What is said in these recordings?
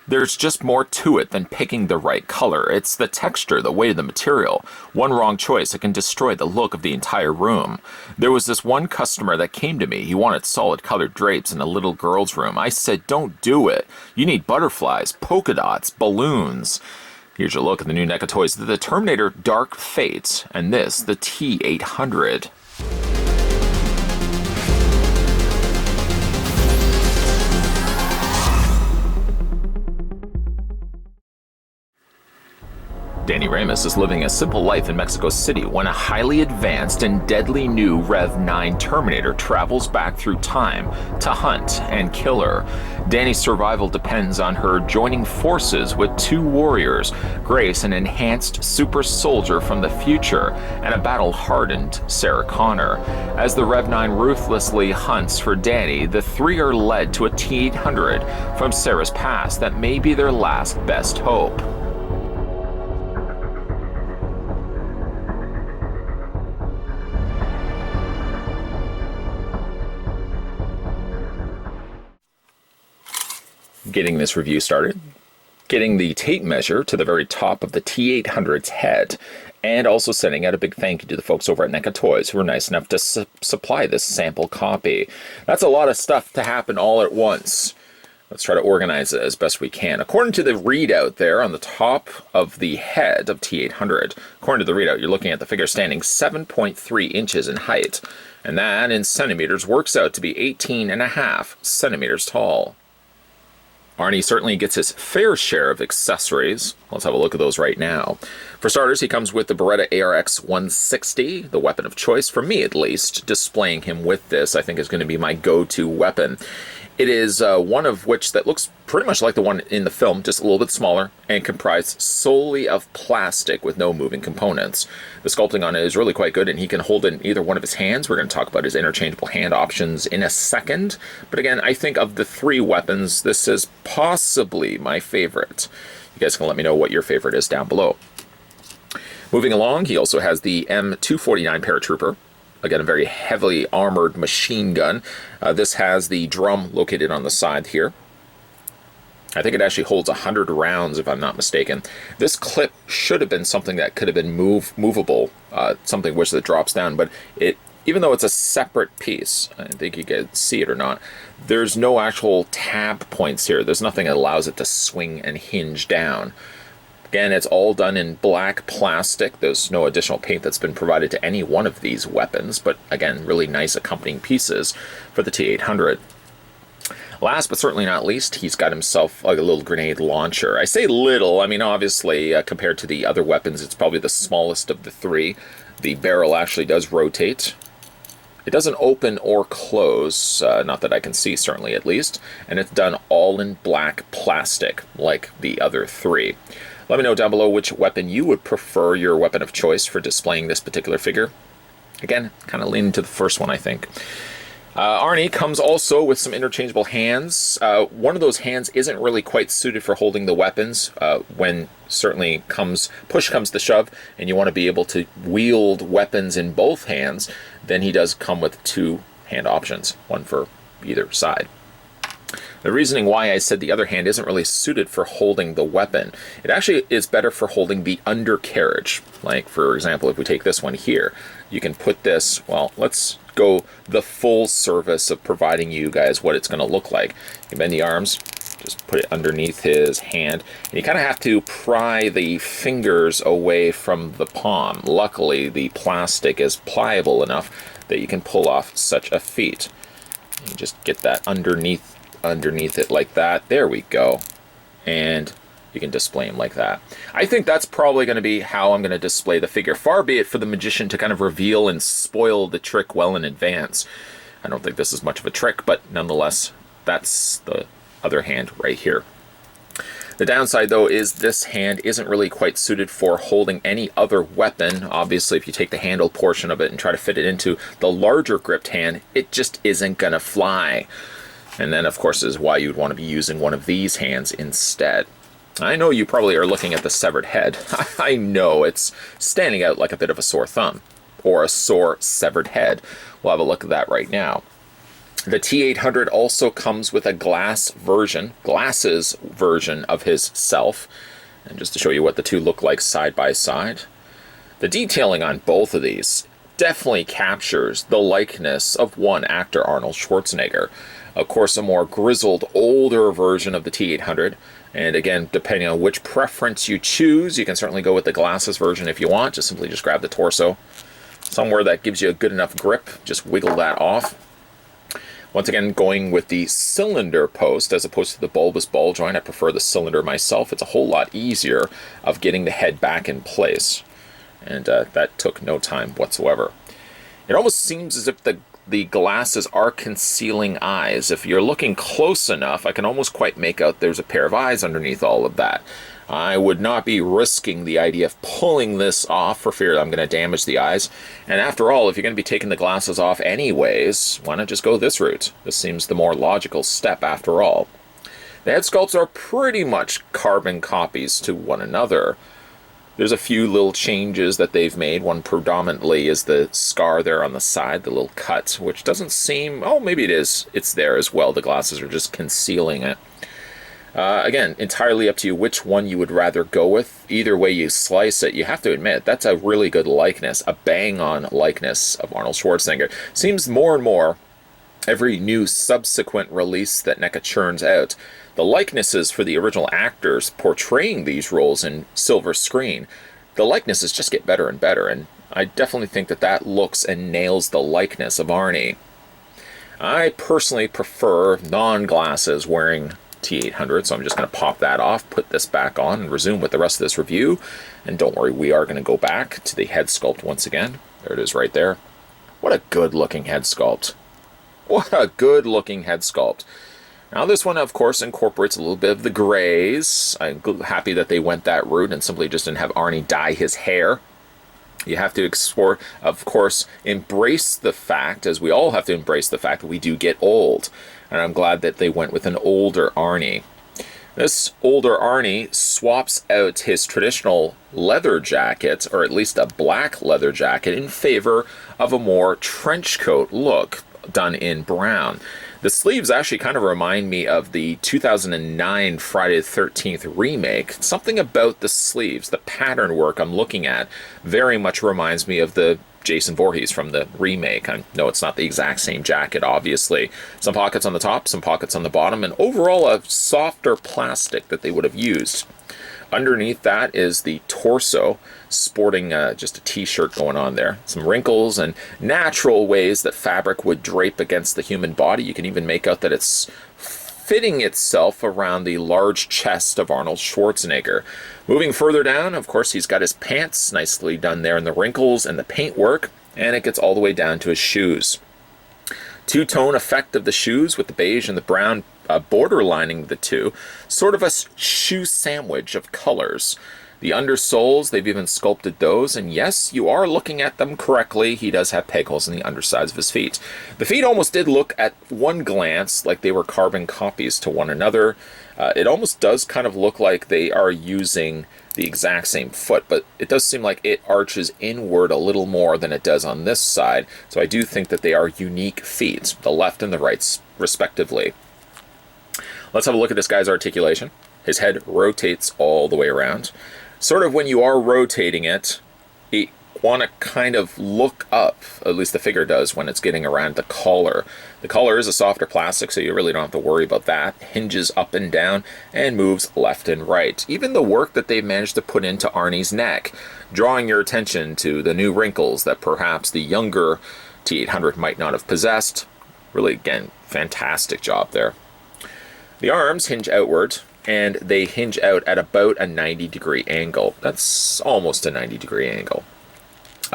There's just more to it than picking the right color. It's the texture, the weight of the material. One wrong choice, it can destroy the look of the entire room. There was this one customer that came to me. He wanted solid colored drapes in a little girl's room. I said, don't do it. You need butterflies, polka dots, balloons. Here's your look at the new NECA toys, the Terminator Dark Fate, and this, the T-800. Danny Ramos is living a simple life in Mexico City when a highly advanced and deadly new Rev 9 Terminator travels back through time to hunt and kill her. Danny's survival depends on her joining forces with two warriors, Grace, an enhanced super soldier from the future, and a battle-hardened Sarah Connor. As the Rev 9 ruthlessly hunts for Danny, the three are led to a T-800 from Sarah's past that may be their last best hope. Getting this review started, getting the tape measure to the very top of the T-800's head, and also sending out a big thank you to the folks over at NECA Toys who were nice enough to supply this sample copy. That's a lot of stuff to happen all at once. Let's try to organize it as best we can. According to the readout there on the top of the head of T-800, according to the readout, you're looking at the figure standing 7.3 inches in height, and that in centimeters works out to be 18.5 centimeters tall. Arnie certainly gets his fair share of accessories. Let's have a look at those right now. For starters, he comes with the Beretta ARX 160, the weapon of choice, for me at least. Displaying him with this, I think, is going to be my go-to weapon. It is one of which that looks pretty much like the one in the film, just a little bit smaller, and comprised solely of plastic with no moving components. The sculpting on it is really quite good, and he can hold it in either one of his hands. We're going to talk about his interchangeable hand options in a second. But again, I think of the three weapons, this is possibly my favorite. You guys can let me know what your favorite is down below. Moving along, he also has the M249 Paratrooper. Again, a very heavily armored machine gun. This has the drum located on the side here. I think it actually holds 100 rounds, if I'm not mistaken. This clip should have been something that could have been movable, something which that drops down, but even though it's a separate piece, I think you can see it or not, there's no actual tab points here. There's nothing that allows it to swing and hinge down. Again, it's all done in black plastic. There's no additional paint that's been provided to any one of these weapons, but again, really nice accompanying pieces for the T-800. Last but certainly not least, he's got himself like a little grenade launcher. I say little, I mean obviously compared to the other weapons, it's probably the smallest of the three. The barrel actually does rotate. It doesn't open or close, not that I can see certainly at least, and it's done all in black plastic like the other three. Let me know down below which weapon you would prefer your weapon of choice for displaying this particular figure. Again, kind of leaning to the first one, I think. Arnie comes also with some interchangeable hands. One of those hands isn't really quite suited for holding the weapons when certainly push comes to shove and you want to be able to wield weapons in both hands. Then he does come with two hand options, one for either side. The reasoning why I said the other hand isn't really suited for holding the weapon. It actually is better for holding the undercarriage. Like, for example, if we take this one here, you can put this, well, let's go the full service of providing you guys what it's going to look like. You bend the arms, just put it underneath his hand, and you kind of have to pry the fingers away from the palm. Luckily, the plastic is pliable enough that you can pull off such a feat. You just get that underneath it like that. There we go. And you can display him like that. I think that's probably going to be how I'm going to display the figure. Far be it for the magician to kind of reveal and spoil the trick well in advance. I don't think this is much of a trick, but nonetheless, that's the other hand right here. The downside, though, is this hand isn't really quite suited for holding any other weapon. Obviously, if you take the handle portion of it and try to fit it into the larger gripped hand, it just isn't going to fly. And then, of course, is why you'd want to be using one of these hands instead. I know you probably are looking at the severed head. I know it's standing out like a bit of a sore thumb, or a sore severed head. We'll have a look at that right now. The T-800 also comes with a glasses version of his self. And just to show you what the two look like side by side. The detailing on both of these definitely captures the likeness of one actor, Arnold Schwarzenegger. Of course, a more grizzled, older version of the T-800. And again, depending on which preference you choose, you can certainly go with the glasses version if you want. Just simply grab the torso. Somewhere that gives you a good enough grip, just wiggle that off. Once again, going with the cylinder post as opposed to the bulbous ball joint. I prefer the cylinder myself. It's a whole lot easier of getting the head back in place. And that took no time whatsoever. It almost seems as if the glasses are concealing eyes. If you're looking close enough, I can almost quite make out there's a pair of eyes underneath all of that. I would not be risking the idea of pulling this off for fear that I'm going to damage the eyes. And after all, if you're going to be taking the glasses off anyways, why not just go this route? This seems the more logical step after all. The head sculpts are pretty much carbon copies to one another. There's a few little changes that they've made. One predominantly is the scar there on the side, the little cut, which doesn't seem... oh, maybe it is. It's there as well. The glasses are just concealing it. Again, entirely up to you which one you would rather go with. Either way you slice it, you have to admit, that's a really good likeness, a bang-on likeness of Arnold Schwarzenegger. Seems more and more, every new subsequent release that NECA churns out, the likenesses for the original actors portraying these roles in silver screen, the likenesses just get better and better, and I definitely think that that looks and nails the likeness of Arnie. I personally prefer non-glasses wearing T-800, so I'm just going to pop that off, put this back on, and resume with the rest of this review. And don't worry, we are going to go back to the head sculpt once again. There it is right there. What a good looking head sculpt. What a good looking head sculpt. Now this one, of course, incorporates a little bit of the grays. I'm happy that they went that route and simply just didn't have Arnie dye his hair. You have to explore, of course, embrace the fact, as we all have to embrace the fact that we do get old. And I'm glad that they went with an older Arnie. This older Arnie swaps out his traditional leather jacket, or at least a black leather jacket, in favor of a more trench coat look done in brown. The sleeves actually kind of remind me of the 2009 Friday the 13th remake. Something about the sleeves, the pattern work I'm looking at, very much reminds me of the Jason Voorhees from the remake. I know it's not the exact same jacket, obviously. Some pockets on the top, some pockets on the bottom, and overall a softer plastic that they would have used. Underneath that is the torso, sporting just a t-shirt going on there. Some wrinkles and natural ways that fabric would drape against the human body. You can even make out that it's fitting itself around the large chest of Arnold Schwarzenegger. Moving further down, of course, he's got his pants nicely done there in the wrinkles and the paintwork, and it gets all the way down to his shoes. Two-tone effect of the shoes with the beige and the brown border lining the two, sort of a shoe sandwich of colors. The undersoles, they've even sculpted those, and yes, you are looking at them correctly. He does have peg holes in the undersides of his feet. The feet almost did look at one glance like they were carbon copies to one another. It almost does kind of look like they are using the exact same foot, but it does seem like it arches inward a little more than it does on this side, so I do think that they are unique feet, the left and the right respectively. Let's have a look at this guy's articulation. His head rotates all the way around. Sort of when you are rotating it, you want to kind of look up, at least the figure does, when it's getting around the collar. The collar is a softer plastic, so you really don't have to worry about that. Hinges up and down and moves left and right. Even the work that they've managed to put into Arnie's neck, drawing your attention to the new wrinkles that perhaps the younger T-800 might not have possessed. Really, again, fantastic job there. The arms hinge outward, and they hinge out at about a 90-degree angle. That's almost a 90-degree angle.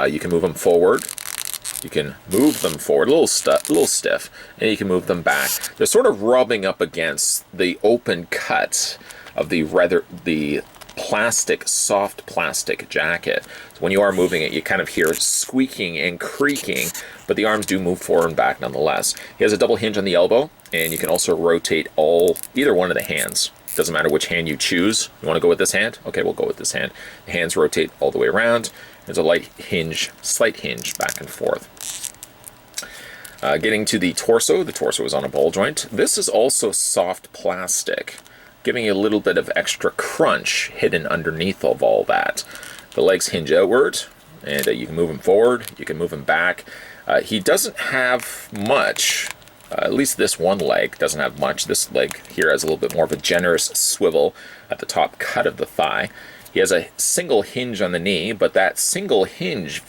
You can move them forward. You can move them forward, a little stiff, and you can move them back. They're sort of rubbing up against the open cut of the plastic, soft plastic jacket. So when you are moving it, you kind of hear squeaking and creaking, but the arms do move forward and back nonetheless. He has a double hinge on the elbow, and you can also rotate either one of the hands. Doesn't matter which hand you choose. You want to go with this hand? Okay, we'll go with this hand. The hands rotate all the way around. There's a slight hinge back and forth. Getting to the torso is on a ball joint. This is also soft plastic, giving you a little bit of extra crunch hidden underneath of all that. The legs hinge outward, and you can move him forward, you can move him back. He doesn't have much, at least this one leg doesn't have much. This leg here has a little bit more of a generous swivel at the top cut of the thigh. He has a single hinge on the knee, but that single hinge,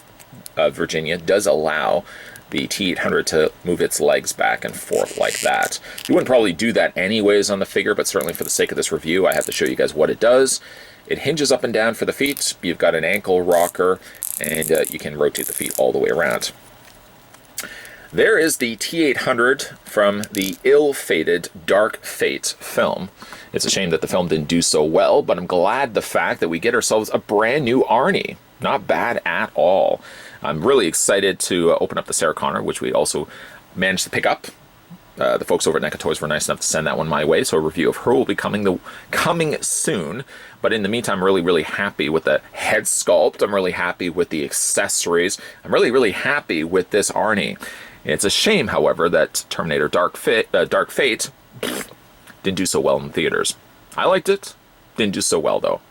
Virginia, does allow the T-800 to move its legs back and forth like that. You wouldn't probably do that anyways on the figure, but certainly for the sake of this review, I have to show you guys what it does. It hinges up and down for the feet. You've got an ankle rocker, and you can rotate the feet all the way around. There is the T-800 from the ill-fated Dark Fate film. It's a shame that the film didn't do so well, but I'm glad the fact that we get ourselves a brand new Arnie. Not bad at all. I'm really excited to open up the Sarah Connor, which we also managed to pick up. The folks over at NECA Toys were nice enough to send that one my way, so a review of her will be coming soon. But in the meantime, I'm really happy with the head sculpt. I'm really happy with the accessories. I'm really happy with this Arnie. It's a shame, however, that Terminator Dark Fate didn't do so well in theaters. I liked it, didn't do so well though.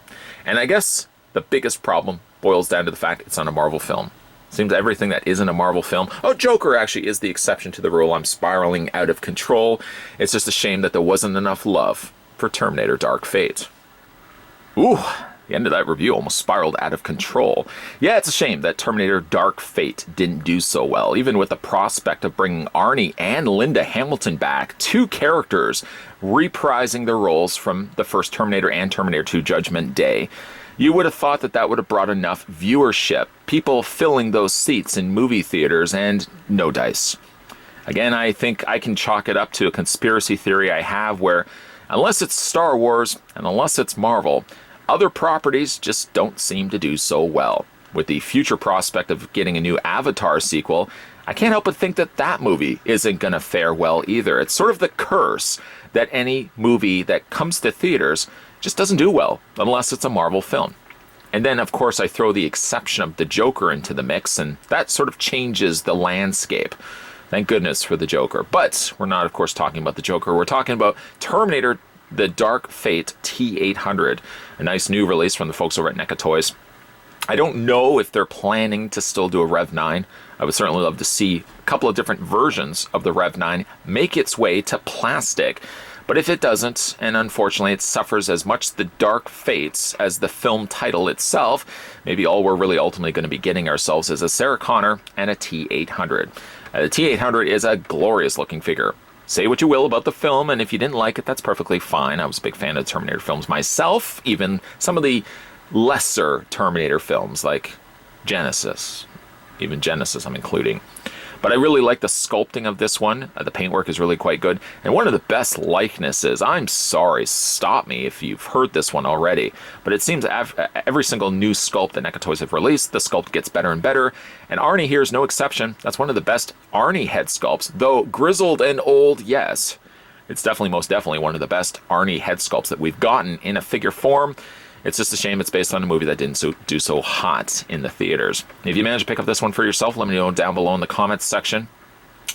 And I guess the biggest problem boils down to the fact it's not a Marvel film. Seems everything that isn't a Marvel film. Oh, Joker actually is the exception to the rule. I'm spiraling out of control. It's just a shame that there wasn't enough love for Terminator Dark Fate. Ooh, the end of that review almost spiraled out of control. Yeah, it's a shame that Terminator Dark Fate didn't do so well, even with the prospect of bringing Arnie and Linda Hamilton back, two characters reprising their roles from the first Terminator and Terminator 2 Judgment Day. You would have thought that that would have brought enough viewership, people filling those seats in movie theaters, and no dice. Again, I think I can chalk it up to a conspiracy theory I have where, unless it's Star Wars and unless it's Marvel, other properties just don't seem to do so well. With the future prospect of getting a new Avatar sequel, I can't help but think that that movie isn't going to fare well either. It's sort of the curse that any movie that comes to theaters just doesn't do well unless it's a Marvel film. And then, of course, I throw the exception of the Joker into the mix, and that sort of changes the landscape. Thank goodness for the Joker. But we're not, of course, talking about the Joker. We're talking about Terminator, the Dark Fate T-800, a nice new release from the folks over at NECA Toys. I don't know if they're planning to still do a Rev 9. I would certainly love to see a couple of different versions of the Rev 9 make its way to plastic. But if it doesn't, and unfortunately it suffers as much the Dark Fates as the film title itself, maybe all we're really ultimately going to be getting ourselves is a Sarah Connor and a T-800. The T-800 is a glorious looking figure. Say what you will about the film, and if you didn't like it, that's perfectly fine. I was a big fan of the Terminator films myself, even some of the lesser Terminator films like Genesis. Even Genesis I'm including. But I really like the sculpting of this one. The paintwork is really quite good. And one of the best likenesses, I'm sorry, stop me if you've heard this one already, but it seems every single new sculpt that NECA Toys have released, the sculpt gets better and better. And Arnie here is no exception. That's one of the best Arnie head sculpts, though grizzled and old, yes. It's most definitely one of the best Arnie head sculpts that we've gotten in a figure form. It's just a shame it's based on a movie that didn't do so hot in the theaters. If you manage to pick up this one for yourself, let me know down below in the comments section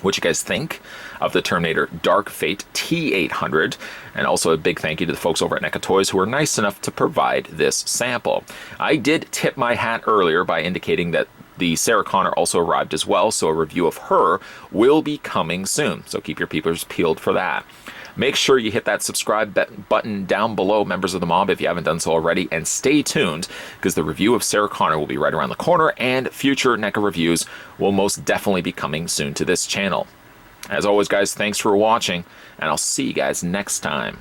what you guys think of the Terminator Dark Fate T-800. And also a big thank you to the folks over at NECA Toys who were nice enough to provide this sample. I did tip my hat earlier by indicating that the Sarah Connor also arrived as well, so a review of her will be coming soon. So keep your peepers peeled for that. Make sure you hit that subscribe button down below, members of the mob, if you haven't done so already, and stay tuned, because the review of Sarah Connor will be right around the corner, and future NECA reviews will most definitely be coming soon to this channel. As always, guys, thanks for watching, and I'll see you guys next time.